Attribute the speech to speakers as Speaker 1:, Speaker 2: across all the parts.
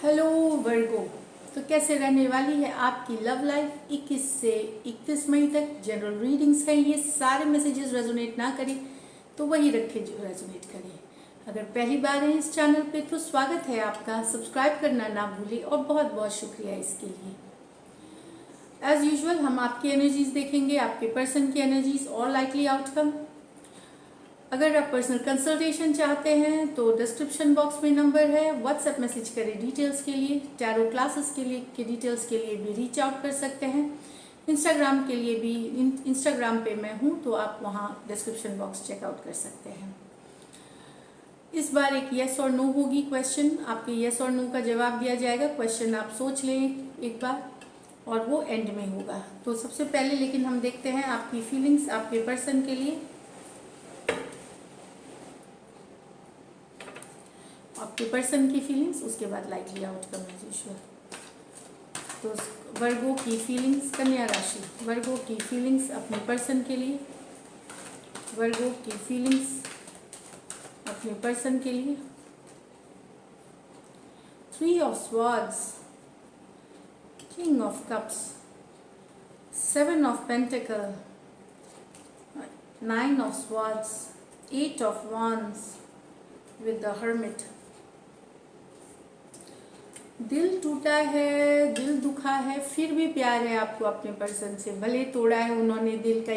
Speaker 1: Hello वर्गो। तो कैसे रहने वाली है आपकी लव लाइफ 21 से 31 मई तक। जनरल रीडिंग्स हैं, ये सारे मैसेजेस रेजोनेट ना करें तो वही रखें जो रेजोनेट करें। अगर पहली बार है इस चैनल पे तो स्वागत है आपका, सब्सक्राइब करना ना भूलें और बहुत बहुत शुक्रिया इसके लिए। एज यूजुअल हम आपकी एनर्जीज देखेंगे, आपके पर्सन की एनर्जीज और लाइकली आउटकम। अगर आप पर्सनल कंसल्टेशन चाहते हैं तो डिस्क्रिप्शन बॉक्स में नंबर है, व्हाट्सएप मैसेज करें डिटेल्स के लिए। टैरो क्लासेस के लिए के डिटेल्स के लिए भी रीच आउट कर सकते हैं। इंस्टाग्राम के लिए भी, इंस्टाग्राम पे मैं हूँ तो आप वहाँ डिस्क्रिप्शन बॉक्स चेकआउट कर सकते हैं। इस बार एक येस और नो होगी क्वेश्चन, आपके येस और नो का जवाब दिया जाएगा। क्वेश्चन आप सोच लें एक बार और वो एंड में होगा। तो सबसे पहले लेकिन हम देखते हैं आपकी फीलिंग्स आपके पर्सन के लिए। आपके पर्सन की फीलिंग्स, उसके बाद लाइकली आउटकम एज यूजुअल। तो वर्गो की फीलिंग्स, कन्या राशि, वर्गो की फीलिंग्स अपने पर्सन के लिए। वर्गो की फीलिंग्स अपने पर्सन के लिए। 3 of swords, king of cups, 7 of pentacle, 9 of swords, 8 of wands with the hermit. दिल टूटा है, दिल दुखा है, फिर भी प्यार है आपको अपने पर्सन से। भले तोड़ा है उन्होंने दिल का,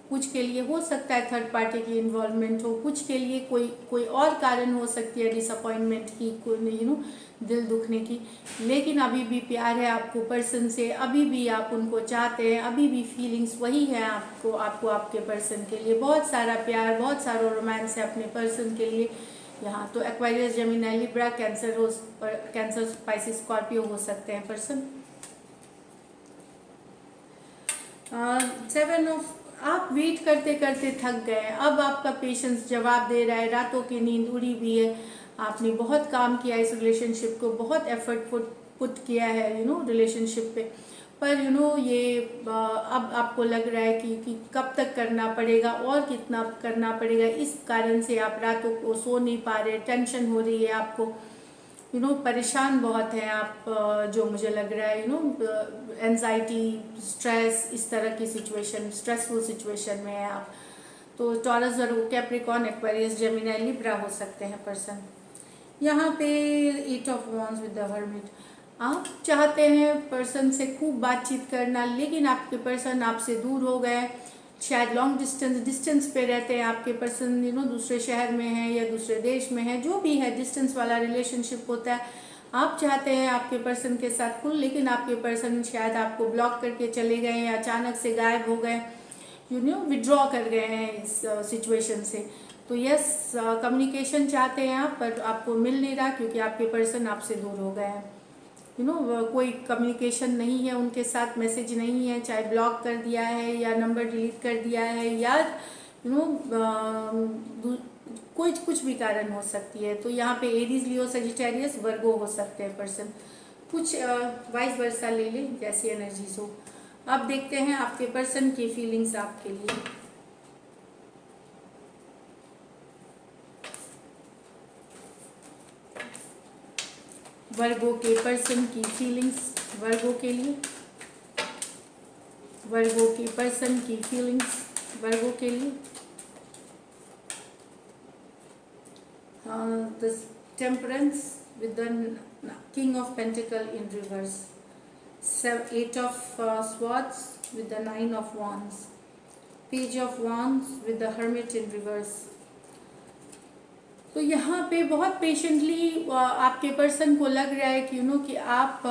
Speaker 1: कुछ के लिए हो सकता है थर्ड पार्टी की इन्वॉल्वमेंट हो, कुछ के लिए कोई और कारण हो सकती है डिसअपॉइंटमेंट की, दिल दुखने की। लेकिन अभी भी प्यार है आपको पर्सन से, अभी भी आप उनको चाहते हैं, अभी भी फीलिंग्स वही है आपको आपके पर्सन के लिए। बहुत सारा प्यार, बहुत सारा रोमांस है अपने पर्सन के लिए यहाँ। तो Aquarius, Gemini, Libra, Cancer, Pisces, Scorpio हो सकते हैं पर्सन। 7 ऑफ, आप वेट करते करते थक गए, अब आपका पेशेंस जवाब दे रहा है, रातों की नींद उड़ी हुई है, आपने बहुत काम किया इस रिलेशनशिप को, बहुत एफर्ट पुट किया है रिलेशनशिप पे। पर ये अब आपको लग रहा है कि कब तक करना पड़ेगा और कितना करना पड़ेगा। इस कारण से आप रातों को सो नहीं पा रहे, टेंशन हो रही है आपको, परेशान बहुत हैं आप, जो मुझे लग रहा है एंजाइटी, स्ट्रेस, इस तरह की सिचुएशन, स्ट्रेसफुल सिचुएशन में है आप। तो टॉरस, वर्गो, कैप्रिकॉर्न, एक्वेरियस, जेमिनी, लिब्रा हो सकते हैं पर्सन। यहाँ पे 8 of wands with the hermit. आप चाहते हैं पर्सन से खूब बातचीत करना, लेकिन आपके पर्सन आपसे दूर हो गए, शायद लॉन्ग डिस्टेंस पे रहते हैं आपके पर्सन, दूसरे शहर में है या दूसरे देश में है, जो भी है डिस्टेंस वाला रिलेशनशिप होता है। आप चाहते हैं आपके पर्सन के साथ खुल, लेकिन आपके पर्सन शायद आपको ब्लॉक करके चले गए या अचानक से गायब हो गए, विड्रॉ कर गए हैं इस सिचुएशन से। तो यस, कम्युनिकेशन चाहते हैं आप, पर आपको मिल नहीं रहा क्योंकि आपके पर्सन आपसे दूर हो गए हैं। कोई कम्युनिकेशन नहीं है उनके साथ, मैसेज नहीं है, चाहे ब्लॉक कर दिया है या नंबर डिलीट कर दिया है या कुछ भी कारण हो सकती है। तो यहाँ पे एरीज, लियो, सजिटेरियस, वर्गो हो सकते हैं पर्सन। कुछ वाइस वर्सा ले लें जैसी एनर्जीज हो। अब देखते हैं आपके पर्सन की फीलिंग्स आपके लिए। वर्गो के पर्सन की फीलिंग्स वर्गो के लिए। वर्गो के पर्सन की फीलिंग्स वर्गो के लिए। The temperance with the king of pentacle in reverse, 8 of swords with the 9 of wands, page of wands with the hermit in reverse. तो यहाँ पे बहुत पेशेंटली आपके पर्सन को लग रहा है कि आप,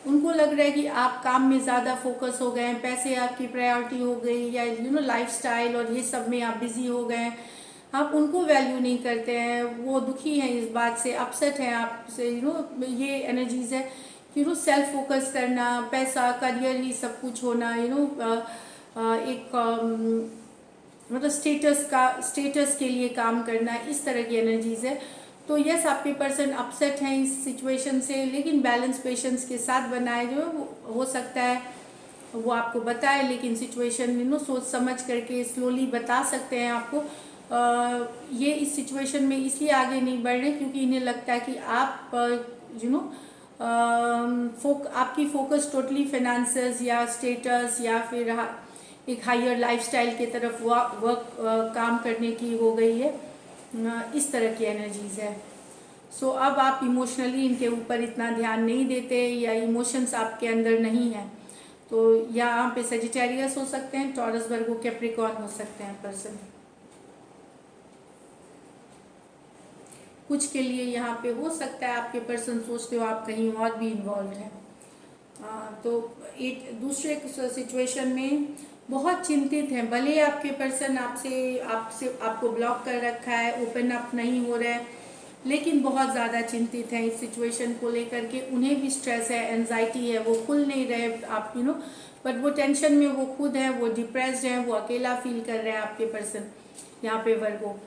Speaker 1: उनको लग रहा है कि आप काम में ज़्यादा फोकस हो गए हैं, पैसे आपकी प्रायोरिटी हो गई, या लाइफस्टाइल और ये सब में आप बिजी हो गए हैं, आप उनको वैल्यू नहीं करते हैं, वो दुखी हैं इस बात से, अपसेट हैं आपसे। ये एनर्जीज है सेल्फ फोकस करना, पैसा, करियर ही सब कुछ होना, एक मतलब स्टेटस के लिए काम करना, इस तरह की एनर्जीज है। तो यस, आपके पर्सन अपसेट हैं इस सिचुएशन से, लेकिन बैलेंस पेशेंस के साथ बनाए जो हो सकता है वो आपको बताए, लेकिन सिचुएशन सोच समझ करके स्लोली बता सकते हैं आपको। ये इस सिचुएशन में इसलिए आगे नहीं बढ़ रहे क्योंकि इन्हें लगता है कि आप यू नो आपकी फोकस टोटली फाइनेंसेस या स्टेटस या फिर एक हायर लाइफस्टाइल की तरफ वर्क काम करने की हो गई है। इस तरह की एनर्जीज है। सो अब आप इमोशनली इनके ऊपर इतना ध्यान नहीं देते या इमोशंस आपके अंदर नहीं है। तो यहाँ पे सजिटेरियस हो सकते हैं, टॉरस, वर्गो, कैप्रिकॉर्न हो सकते हैं पर्सन। कुछ के लिए यहाँ पे हो सकता है आपके पर्सन सोचते हो आप कहीं और भी इन्वॉल्व हैं। तो एक दूसरे सिचुएशन में बहुत चिंतित हैं। भले आपके पर्सन आपको ब्लॉक कर रखा है, ओपन अप नहीं हो रहा है, लेकिन बहुत ज़्यादा चिंतित हैं इस सिचुएशन को लेकर के। उन्हें भी स्ट्रेस है, एंजाइटी है, वो खुल नहीं रहे आप बट वो टेंशन में वो खुद है, वो डिप्रेस्ड है, वो अकेला फील कर रहे हैं आपके पर्सन। यहाँ पे वर्गो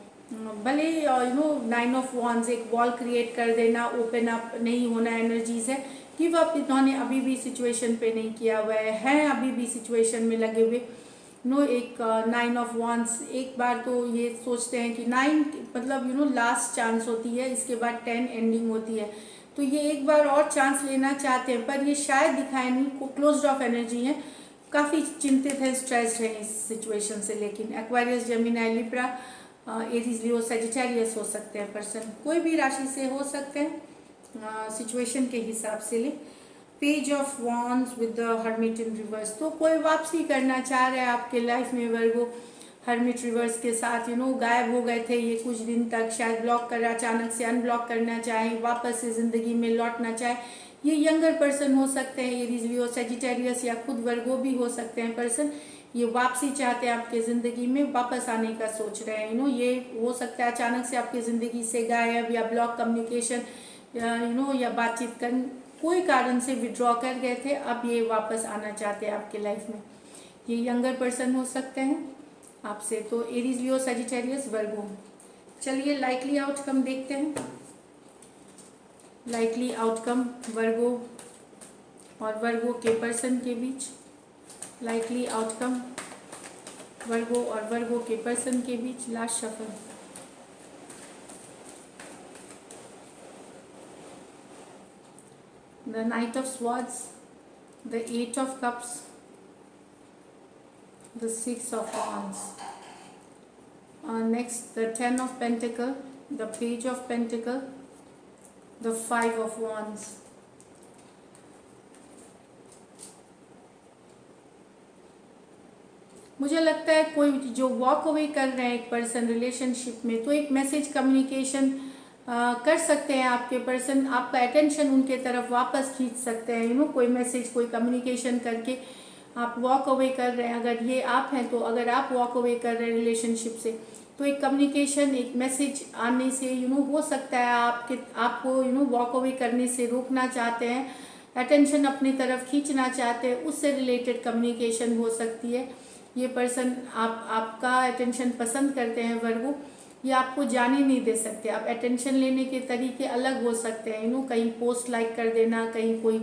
Speaker 1: भले 9 ऑफ वॉन्ड्स एक वॉल क्रिएट कर देना, ओपन अप नहीं होना एनर्जीज है। गिव अप इन्होंने अभी भी सिचुएशन पे नहीं किया हुआ है अभी भी सिचुएशन में लगे हुए। एक 9 ऑफ वॉन्ड्स एक बार तो ये सोचते हैं कि 9 मतलब लास्ट चांस होती है, इसके बाद 10 एंडिंग होती है। तो ये एक बार और चांस लेना चाहते हैं पर ये शायद दिखाए नहीं, को क्लोज्ड ऑफ एनर्जी है, काफ़ी चिंतित है, स्ट्रेस्ड है इस सिचुएशन से। लेकिन एक्वेरियस, जेमिनी, लिब्रा, एरीज, लियो, सजिटेरियस हो सकते हैं पर्सन, कोई भी राशि से हो सकते हैं, सिचुएशन के हिसाब से ले। Page of wands with the hermit in reverse, तो कोई वापसी करना चाह रहे हैं आपके लाइफ में वर्गो हर्मिट रिवर्स के साथ। गायब हो गए थे ये कुछ दिन तक, शायद ब्लॉक कर अचानक से अनब्लॉक करना चाहे, वापस से जिंदगी में लौटना चाहे। ये यंगर पर्सन हो सकते हैं, एरीज, लियो, सजिटेरियस या खुद वर्गो भी हो सकते हैं पर्सन। ये वापसी चाहते हैं आपके ज़िंदगी में, वापस आने का सोच रहे हैं। ये हो सकता है अचानक से आपकी ज़िंदगी से गायब या ब्लॉक कम्युनिकेशन या बातचीत कर कोई कारण से विड्रॉ कर गए थे, अब ये वापस आना चाहते हैं आपके लाइफ में। ये यंगर पर्सन हो सकते हैं आपसे। तो एरीज, लियो, सजिटेरियस, वर्गो। चलिए लाइकली आउटकम देखते हैं। लाइकली आउटकम वर्गो और वर्गो के पर्सन के बीच। लाइकली आउटकम वर्गो और वर्गो के पर्सन के बीच। Last shuffle. The knight of swords, the 8 of cups, the 6 of wands. Next, the 10 of pentacle, the page of pentacle, the 5 of wands. मुझे लगता है कोई जो वॉक अवे कर रहे हैं एक पर्सन रिलेशनशिप में, तो एक मैसेज कम्युनिकेशन कर सकते हैं आपके पर्सन, आपका अटेंशन उनके तरफ वापस खींच सकते हैं। कोई मैसेज, कोई कम्युनिकेशन करके आप वॉक अवे कर रहे हैं। अगर ये आप हैं तो अगर आप वॉक अवे कर रहे हैं रिलेशनशिप से, तो एक कम्युनिकेशन, एक मैसेज आने से हो सकता है आपको वॉक अवे करने से रोकना चाहते हैं, अटेंशन अपनी तरफ खींचना चाहते हैं, उससे रिलेटेड कम्युनिकेशन हो सकती है। ये पर्सन आपका अटेंशन पसंद करते हैं वर्गो, ये आपको जाने नहीं दे सकते। आप अटेंशन लेने के तरीके अलग हो सकते हैं। कहीं पोस्ट लाइक कर देना, कहीं कोई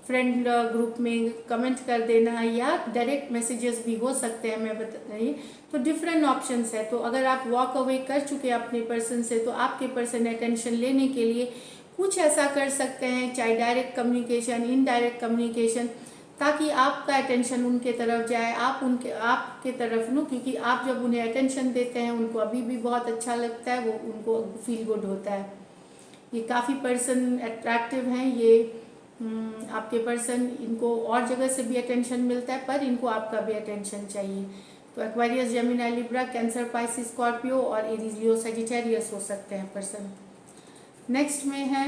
Speaker 1: फ्रेंड ग्रुप में कमेंट कर देना, या डायरेक्ट मैसेजेस भी हो सकते हैं, मैं बता रही। तो डिफरेंट ऑप्शंस है। तो अगर आप वॉक अवे कर चुके हैं अपने पर्सन से, तो आपके पर्सन अटेंशन लेने के लिए कुछ ऐसा कर सकते हैं, चाहे डायरेक्ट कम्युनिकेशन, इनडायरेक्ट कम्युनिकेशन, ताकि आपका अटेंशन उनके तरफ जाए, आपके तरफ क्योंकि आप जब उन्हें अटेंशन देते हैं उनको अभी भी बहुत अच्छा लगता है, वो उनको फील गुड होता है। ये काफ़ी पर्सन अट्रैक्टिव हैं। ये आपके पर्सन, इनको और जगह से भी अटेंशन मिलता है पर इनको आपका भी अटेंशन चाहिए। तो Aquarius, Gemini, Libra, cancer, Pisces, Scorpio और एरीज, लियो, सजिटेरियस हो सकते हैं पर्सन। नेक्स्ट में है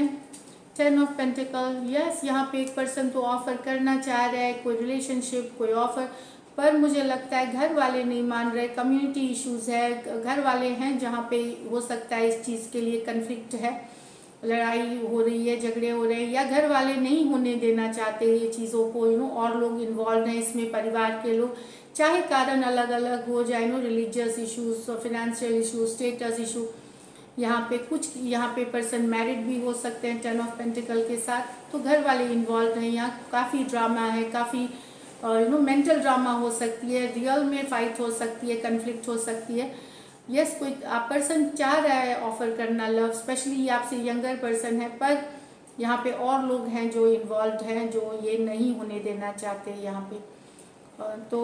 Speaker 1: 10 ऑफ पेंटिकल। यस, यहाँ पे एक पर्सन तो ऑफर करना चाह रहा है कोई रिलेशनशिप, कोई ऑफर, पर मुझे लगता है घर वाले नहीं मान रहे, कम्युनिटी इश्यूज है, घर वाले हैं जहाँ पे हो सकता है इस चीज़ के लिए कन्फ्लिक्ट है, लड़ाई हो रही है, झगड़े हो रहे हैं, या घर वाले नहीं होने देना चाहते ये चीज़ों को। और लोग इन्वॉल्व हैं इसमें, परिवार के लोग, चाहे कारण अलग अलग हो जाए, religious issues, financial issue, status issue. यहाँ पे पर्सन मैरिड भी हो सकते हैं 10 ऑफ पेंटिकल के साथ। तो घर वाले इन्वॉल्व हैं, यहाँ काफ़ी ड्रामा है, काफ़ी मेंटल ड्रामा हो सकती है, रियल में फाइट हो सकती है, कन्फ्लिक्ट हो सकती है। यस कोई आप पर्सन चाह रहा है ऑफर करना लव, स्पेशली ये आपसे यंगर पर्सन है, पर यहाँ पे और लोग हैं जो इन्वॉल्व हैं जो ये नहीं होने देना चाहते यहाँ पे। तो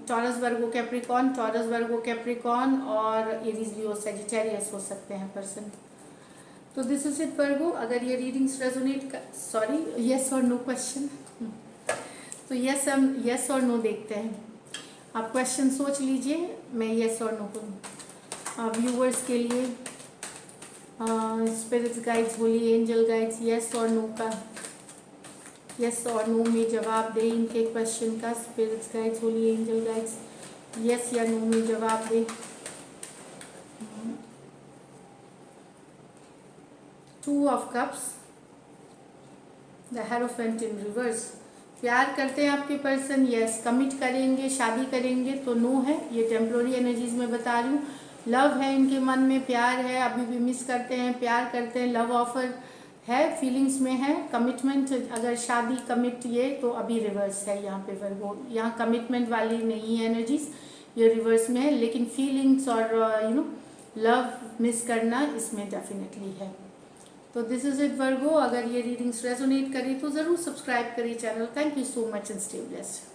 Speaker 1: Taurus Virgo Capricorn, Taurus Virgo Capricorn और एरीज लियो सेजिटेरियस हो सकते हैं पर्सन। तो दिस इज इट वर्गो। अगर ये रीडिंग्स रेजोनेट सॉरी यस और नो क्वेश्चन, तो यस हम यस और नो देखते हैं। आप क्वेश्चन सोच लीजिए, मैं यस और नो करूँ व्यूवर्स के लिए। Spirits guides, holy angel guides, yes और नो का, यस और नो में जवाब दे इनके क्वेश्चन का। Spirits guides, holy angel guides, yes या नो में जवाब दे। Two of cups, the hierophant in reverse. प्यार करते हैं आपके पर्सन, यस। कमिट करेंगे, शादी करेंगे, तो नो है। ये टेम्पोररी एनर्जीज में बता रही हूँ। लव है इनके मन में, प्यार है, अभी भी मिस करते हैं, प्यार करते हैं, लव ऑफर है, फीलिंग्स में है। कमिटमेंट, अगर शादी कमिट ये तो अभी रिवर्स है यहाँ पे वर्गो। यहाँ कमिटमेंट वाली नहीं है एनर्जीज, ये रिवर्स में है। लेकिन फीलिंग्स और लव मिस करना इसमें डेफिनेटली है। तो दिस इज इट वर्गो। अगर ये रीडिंग्स रेजोनेट करी तो ज़रूर सब्सक्राइब करिए channel. Thank you so much and stay blessed.